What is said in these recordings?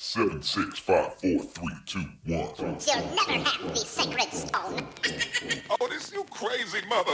7, 6, 5, 4, 3, 2, 1. You'll never have the sacred stone. Oh, this you crazy mother.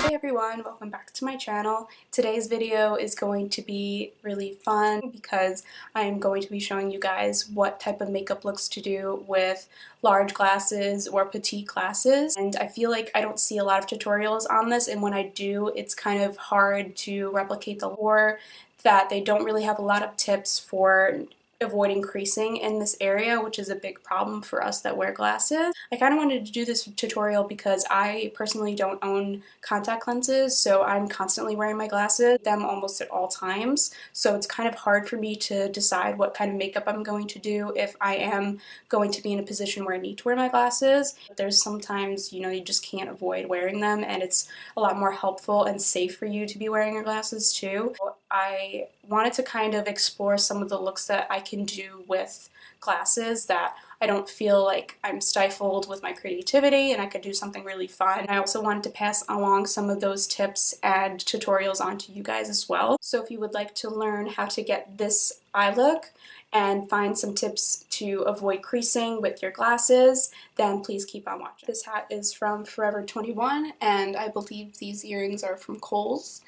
Hey everyone, welcome back to my channel. Today's video is going to be really fun because I'm going to be showing you guys what type of makeup looks to do with large glasses or petite glasses. And I feel like I don't see a lot of tutorials on this, and when I do, it's kind of hard to replicate the lore, that they don't really have a lot of tips for avoiding creasing in this area, which is a big problem for us that wear glasses. I kind of wanted to do this tutorial because I personally don't own contact lenses, so I'm constantly wearing my glasses, them almost at all times, so it's kind of hard for me to decide what kind of makeup I'm going to do if I am going to be in a position where I need to wear my glasses. There's sometimes, you know, you just can't avoid wearing them, and it's a lot more helpful and safe for you to be wearing your glasses too. I wanted to kind of explore some of the looks that I can do with glasses that I don't feel like I'm stifled with my creativity, and I could do something really fun. I also wanted to pass along some of those tips and tutorials onto you guys as well. So if you would like to learn how to get this eye look and find some tips to avoid creasing with your glasses, then please keep on watching. This hat is from Forever 21, and I believe these earrings are from Kohl's.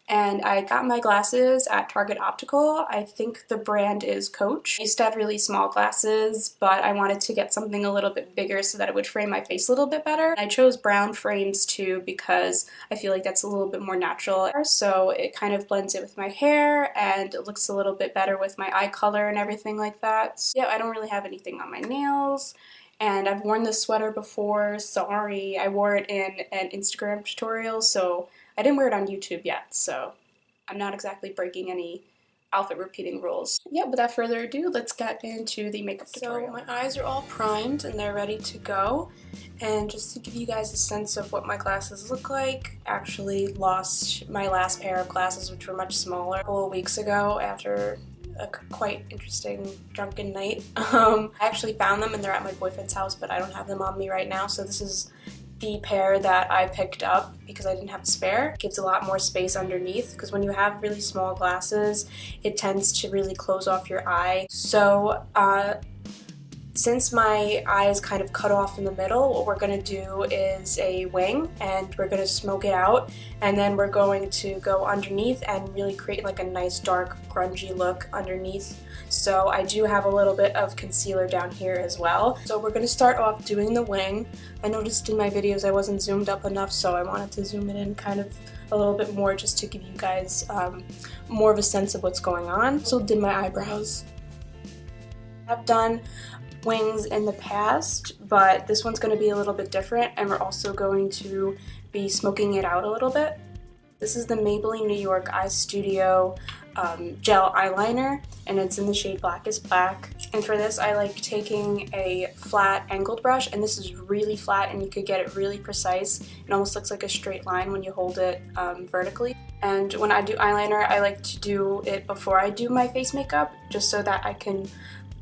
And I got my glasses at Target Optical. I think the brand is Coach. I used to have really small glasses, but I wanted to get something a little bit bigger so that it would frame my face a little bit better. I chose brown frames too because I feel like that's a little bit more natural, so it kind of blends it with my hair and it looks a little bit better with my eye color and everything like that. So yeah, I don't really have anything on my nails. And I've worn this sweater before. Sorry, I wore it in an Instagram tutorial, so I didn't wear it on YouTube yet, so I'm not exactly breaking any outfit repeating rules. Yeah, without further ado, let's get into the makeup tutorial. So my eyes are all primed and they're ready to go. And just to give you guys a sense of what my glasses look like, I actually lost my last pair of glasses, which were much smaller, a couple of weeks ago after a quite interesting drunken night. I actually found them and they're at my boyfriend's house, but I don't have them on me right now, so this is the pair that I picked up because I didn't have a spare. It gives a lot more space underneath because when you have really small glasses, it tends to really close off your eye. So since my eye is kind of cut off in the middle, what we're going to do is a wing, and we're going to smoke it out, and then we're going to go underneath and really create like a nice dark grungy look underneath. So I do have a little bit of concealer down here as well. So we're going to start off doing the wing. I noticed in my videos I wasn't zoomed up enough, so I wanted to zoom it in kind of a little bit more just to give you guys more of a sense of what's going on. Also did my eyebrows. I've done wings in the past, but this one's going to be a little bit different, and we're also going to be smoking it out a little bit. This is the Maybelline New York Eye Studio gel eyeliner, and it's in the shade Blackest Black. And for this, I like taking a flat angled brush, and this is really flat and you could get it really precise. It almost looks like a straight line when you hold it vertically. And when I do eyeliner, I like to do it before I do my face makeup, just so that I can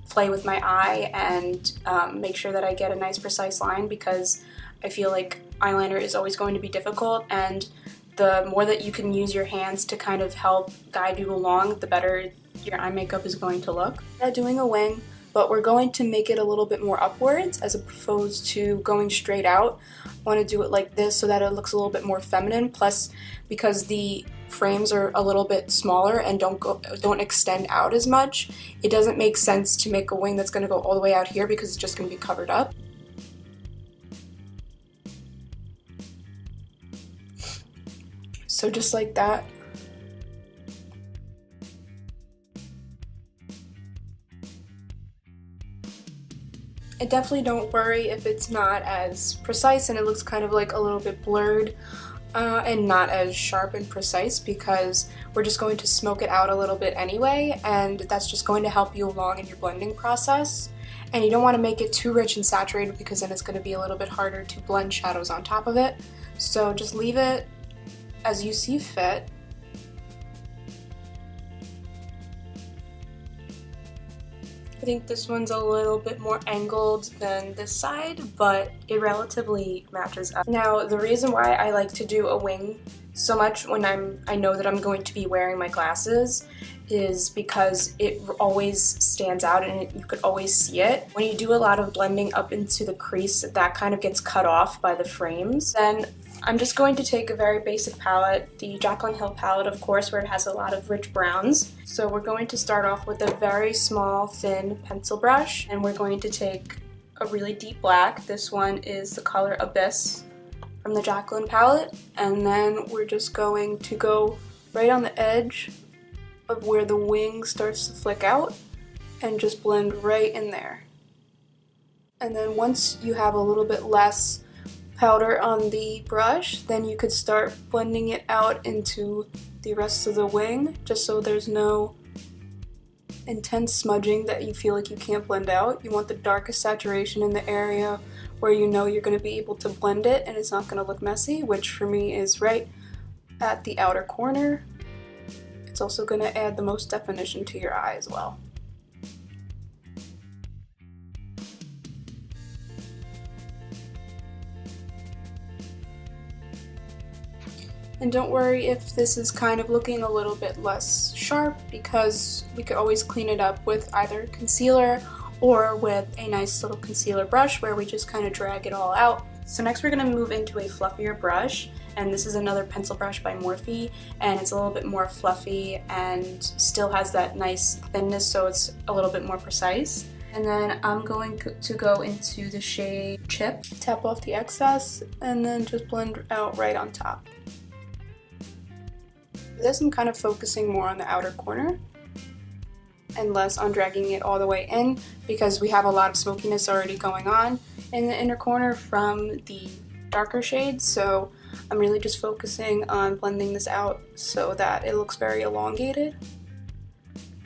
play with my eye and make sure that I get a nice precise line, because I feel like eyeliner is always going to be difficult, and the more that you can use your hands to kind of help guide you along, the better your eye makeup is going to look. I'm doing a wing, but we're going to make it a little bit more upwards as opposed to going straight out. I want to do it like this so that it looks a little bit more feminine, plus because the frames are a little bit smaller and don't extend out as much, it doesn't make sense to make a wing that's going to go all the way out here because it's just going to be covered up. So just like that. And definitely don't worry if it's not as precise and it looks kind of like a little bit blurred and not as sharp and precise, because we're just going to smoke it out a little bit anyway, and that's just going to help you along in your blending process. And you don't want to make it too rich and saturated because then it's going to be a little bit harder to blend shadows on top of it. So just leave it as you see fit. I think this one's a little bit more angled than this side, but it relatively matches up. Now, the reason why I like to do a wing so much when I know that I'm going to be wearing my glasses is because it always stands out and you could always see it. When you do a lot of blending up into the crease, that kind of gets cut off by the frames. Then I'm just going to take a very basic palette, the Jaclyn Hill palette, of course, where it has a lot of rich browns. So we're going to start off with a very small, thin pencil brush, and we're going to take a really deep black. This one is the color Abyss from the Jaclyn palette, and then we're just going to go right on the edge of where the wing starts to flick out and just blend right in there. And then once you have a little bit less powder on the brush, then you could start blending it out into the rest of the wing, just so there's no intense smudging that you feel like you can't blend out. You want the darkest saturation in the area where you know you're going to be able to blend it and it's not going to look messy, which for me is right at the outer corner. It's also going to add the most definition to your eye as well. And don't worry if this is kind of looking a little bit less sharp, because we could always clean it up with either concealer or with a nice little concealer brush where we just kind of drag it all out. So next we're going to move into a fluffier brush, and this is another pencil brush by Morphe, and it's a little bit more fluffy and still has that nice thinness, so it's a little bit more precise. And then I'm going to go into the shade Chip, tap off the excess, and then just blend out right on top. This I'm kind of focusing more on the outer corner and less on dragging it all the way in, because we have a lot of smokiness already going on in the inner corner from the darker shades, so I'm really just focusing on blending this out so that it looks very elongated.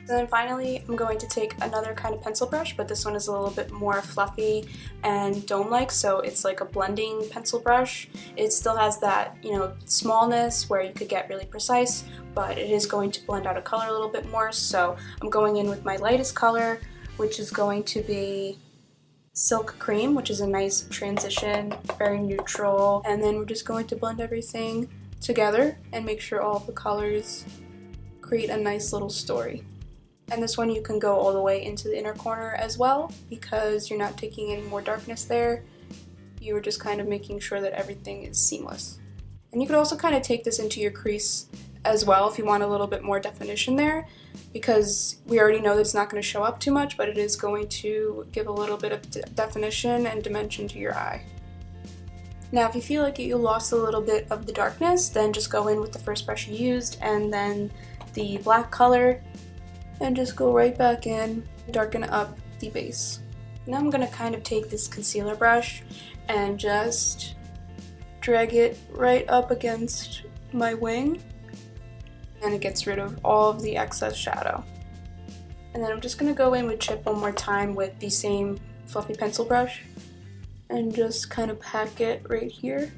And then finally, I'm going to take another kind of pencil brush, but this one is a little bit more fluffy and dome-like, so it's like a blending pencil brush. It still has that, smallness where you could get really precise, but it is going to blend out a color a little bit more, so I'm going in with my lightest color, which is going to be Silk Cream, which is a nice transition, very neutral, and then we're just going to blend everything together and make sure all the colors create a nice little story. And this one you can go all the way into the inner corner as well, because you're not taking any more darkness there. You're just kind of making sure that everything is seamless. And you could also kind of take this into your crease as well if you want a little bit more definition there, because we already know that it's not going to show up too much, but it is going to give a little bit of definition and dimension to your eye. Now if you feel like you lost a little bit of the darkness, then just go in with the first brush you used and then the black color, and just go right back in, darken up the base. Now I'm going to kind of take this concealer brush and just drag it right up against my wing, and it gets rid of all of the excess shadow. And then I'm just going to go in with Chip one more time with the same fluffy pencil brush and just kind of pack it right here.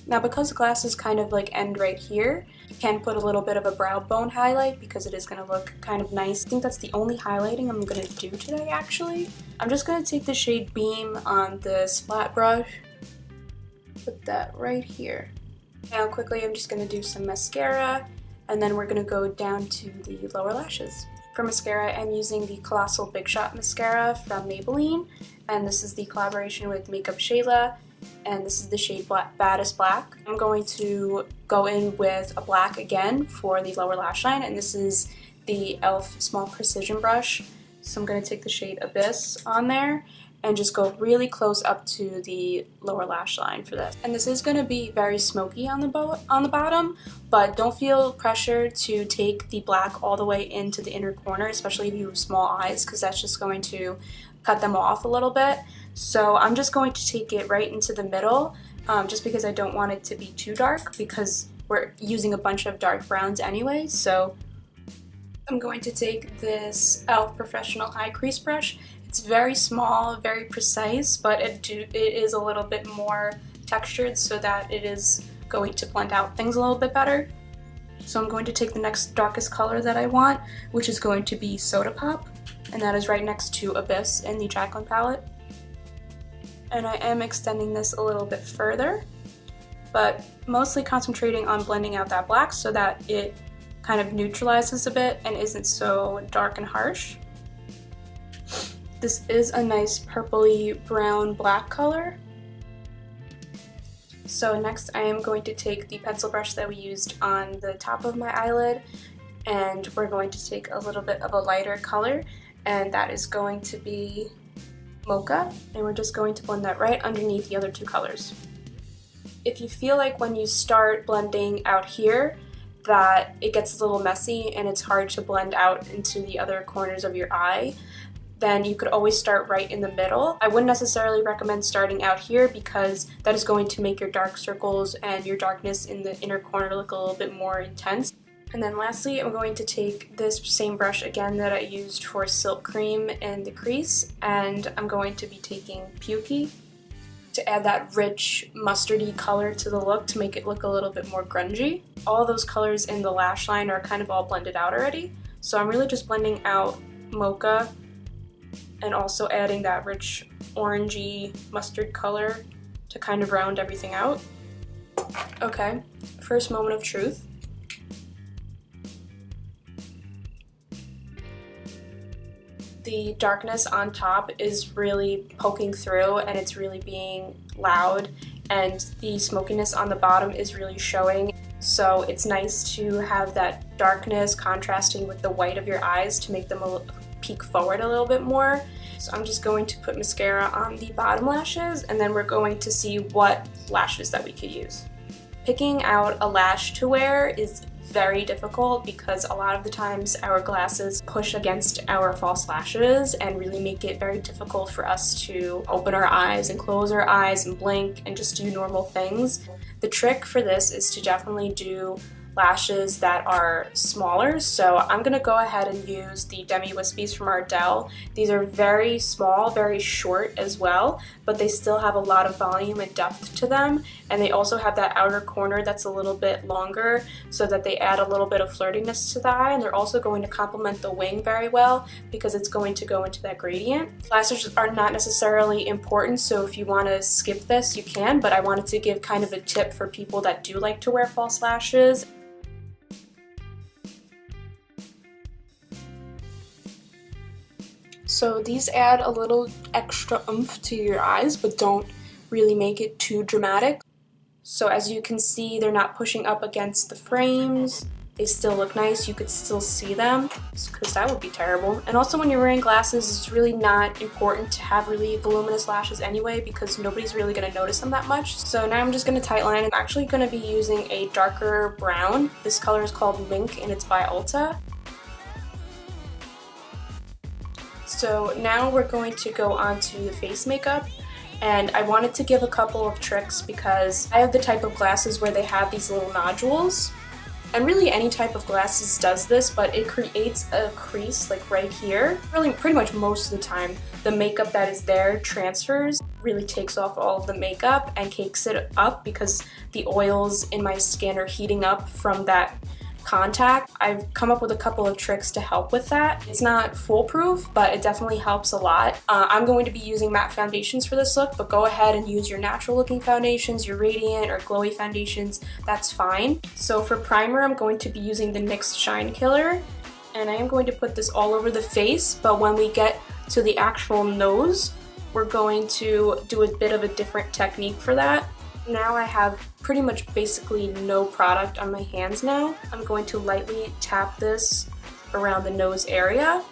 Now because the glasses kind of end right here, you can put a little bit of a brow bone highlight because it is going to look kind of nice. I think that's the only highlighting I'm going to do today actually. I'm just going to take the shade Beam on this flat brush, put that right here. Now quickly I'm just going to do some mascara, and then we're going to go down to the lower lashes. For mascara, I'm using the Colossal Big Shot Mascara from Maybelline, and this is the collaboration with MakeupShayla, and this is the shade Baddest Black. I'm going to go in with a black again for the lower lash line, and this is the e.l.f. Small Precision Brush. So I'm going to take the shade Abyss on there and just go really close up to the lower lash line for this. And this is going to be very smoky on the bottom, but don't feel pressured to take the black all the way into the inner corner, especially if you have small eyes, because that's just going to cut them off a little bit. So I'm just going to take it right into the middle, just because I don't want it to be too dark, because we're using a bunch of dark browns anyway. So I'm going to take this e.l.f. Professional Eye Crease Brush. It's very small, very precise, but it is a little bit more textured so that it is going to blend out things a little bit better. So I'm going to take the next darkest color that I want, which is going to be Soda Pop. and that is right next to Abyss in the Jaclyn palette. And I am extending this a little bit further, but mostly concentrating on blending out that black so that it kind of neutralizes a bit and isn't so dark and harsh. This is a nice purpley brown black color. So next I am going to take the pencil brush that we used on the top of my eyelid, and we're going to take a little bit of a lighter color, and that is going to be Mocha, and we're just going to blend that right underneath the other two colors. If you feel like when you start blending out here that it gets a little messy and it's hard to blend out into the other corners of your eye, then you could always start right in the middle. I wouldn't necessarily recommend starting out here because that is going to make your dark circles and your darkness in the inner corner look a little bit more intense. And then lastly, I'm going to take this same brush again that I used for Silk Cream in the crease, and I'm going to be taking Pukey to add that rich mustardy color to the look to make it look a little bit more grungy. All those colors in the lash line are kind of all blended out already, so I'm really just blending out Mocha and also adding that rich orangey mustard color to kind of round everything out. Okay, first moment of truth. The darkness on top is really poking through and it's really being loud, and the smokiness on the bottom is really showing. So it's nice to have that darkness contrasting with the white of your eyes to make them peek forward a little bit more. So I'm just going to put mascara on the bottom lashes, and then we're going to see what lashes that we could use. Picking out a lash to wear is very difficult because a lot of the times our glasses push against our false lashes and really make it very difficult for us to open our eyes and close our eyes and blink and just do normal things. The trick for this is to definitely do lashes that are smaller, so I'm going to go ahead and use the Demi Wispies from Ardell. These are very small, very short as well, but they still have a lot of volume and depth to them, and they also have that outer corner that's a little bit longer so that they add a little bit of flirtiness to the eye, and they're also going to complement the wing very well because it's going to go into that gradient. Lashes are not necessarily important, so if you want to skip this you can, but I wanted to give kind of a tip for people that do like to wear false lashes. So these add a little extra oomph to your eyes, but don't really make it too dramatic. So as you can see, they're not pushing up against the frames. They still look nice. You could still see them, because that would be terrible. And also when you're wearing glasses, it's really not important to have really voluminous lashes anyway because nobody's really going to notice them that much. So now I'm just going to tightline. I'm actually going to be using a darker brown. This color is called Minx and it's by Ulta. So now we're going to go on to the face makeup, and I wanted to give a couple of tricks because I have the type of glasses where they have these little nodules, and really any type of glasses does this, but it creates a crease like right here. Really pretty much most of the time the makeup that is there transfers, really takes off all of the makeup and cakes it up because the oils in my skin are heating up from that contact. I've come up with a couple of tricks to help with that. It's not foolproof, but it definitely helps a lot. I'm going to be using matte foundations for this look, but go ahead and use your natural looking foundations, your Radiant or glowy foundations, that's fine. So for primer, I'm going to be using the NYX Shine Killer, and I am going to put this all over the face, but when we get to the actual nose, we're going to do a bit of a different technique for that. Now I have pretty much basically no product on my hands now. I'm going to lightly tap this around the nose area.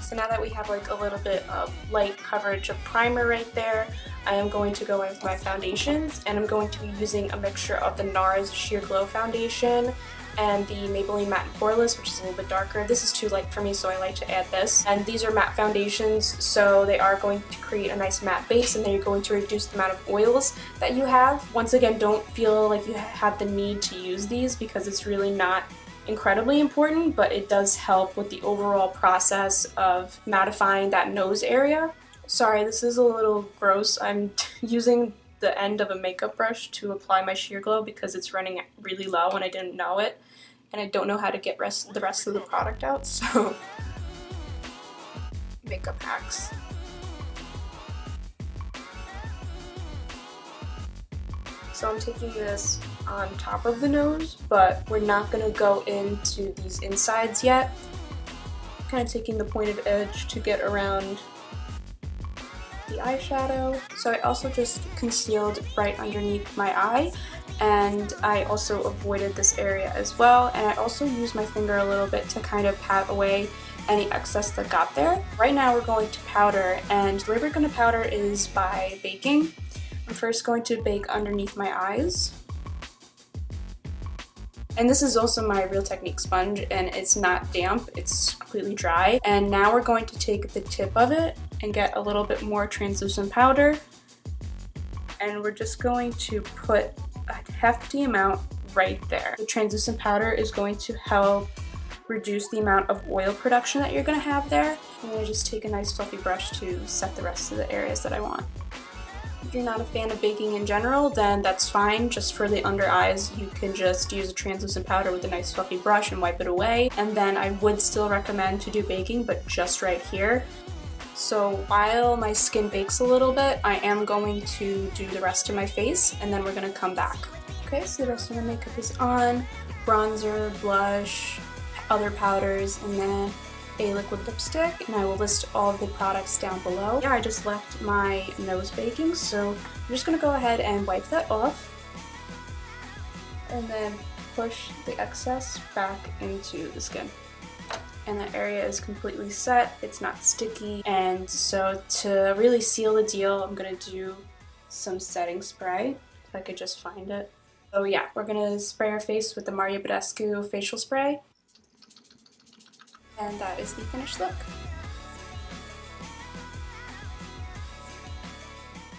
So now that we have like a little bit of light coverage of primer right there, I am going to go in with my foundations, and I'm going to be using a mixture of the NARS Sheer Glow Foundation and the Maybelline Matte and Poreless, which is a little bit darker. This is too light for me, so I like to add this. And these are matte foundations, so they are going to create a nice matte base, and they're going to reduce the amount of oils that you have. Once again, don't feel like you have the need to use these because it's really not incredibly important, but it does help with the overall process of mattifying that nose area. Sorry, this is a little gross. I'm using the end of a makeup brush to apply my Sheer Glow because it's running really low and I didn't know it, and I don't know how to get the rest of the product out, so makeup hacks. So I'm taking this on top of the nose, but we're not going to go into these insides yet. Kind of taking the pointed edge to get around the eyeshadow. So I also just concealed right underneath my eye, and I also avoided this area as well, and I also used my finger a little bit to kind of pat away any excess that got there. Right now we're going to powder, and the way we're going to powder is by baking. I'm first going to bake underneath my eyes. And this is also my Real Technique sponge, and it's not damp, it's completely dry. And now we're going to take the tip of it and get a little bit more translucent powder. And we're just going to put a hefty amount right there. The translucent powder is going to help reduce the amount of oil production that you're going to have there. I'm going to just take a nice fluffy brush to set the rest of the areas that I want. If you're not a fan of baking in general, then that's fine. Just for the under eyes, you can just use a translucent powder with a nice fluffy brush and wipe it away. And then I would still recommend to do baking, but just right here. So while my skin bakes a little bit, I am going to do the rest of my face, and then we're going to come back. Okay, so the rest of my makeup is on. Bronzer, blush, other powders, and then a liquid lipstick, and I will list all of the products down below. Yeah, I just left my nose baking, so I'm just going to go ahead and wipe that off, and then push the excess back into the skin. And that area is completely set, it's not sticky, and so to really seal the deal, I'm going to do some setting spray, if I could just find it. So yeah, we're going to spray our face with the Baddest facial spray. And that is the finished look.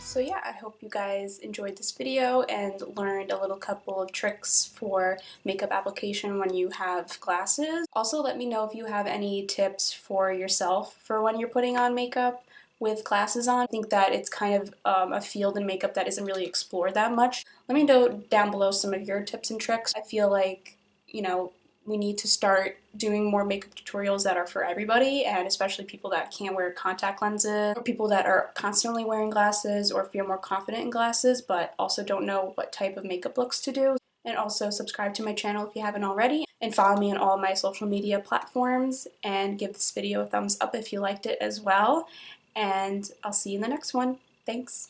So yeah, I hope you guys enjoyed this video and learned a little couple of tricks for makeup application when you have glasses. Also, let me know if you have any tips for yourself for when you're putting on makeup with glasses on. I think that it's kind of a field in makeup that isn't really explored that much. Let me know down below some of your tips and tricks. I feel like, you know, we need to start doing more makeup tutorials that are for everybody, and especially people that can't wear contact lenses, or people that are constantly wearing glasses or feel more confident in glasses but also don't know what type of makeup looks to do. And also subscribe to my channel if you haven't already, and follow me on all my social media platforms, and give this video a thumbs up if you liked it as well. And I'll see you in the next one. Thanks!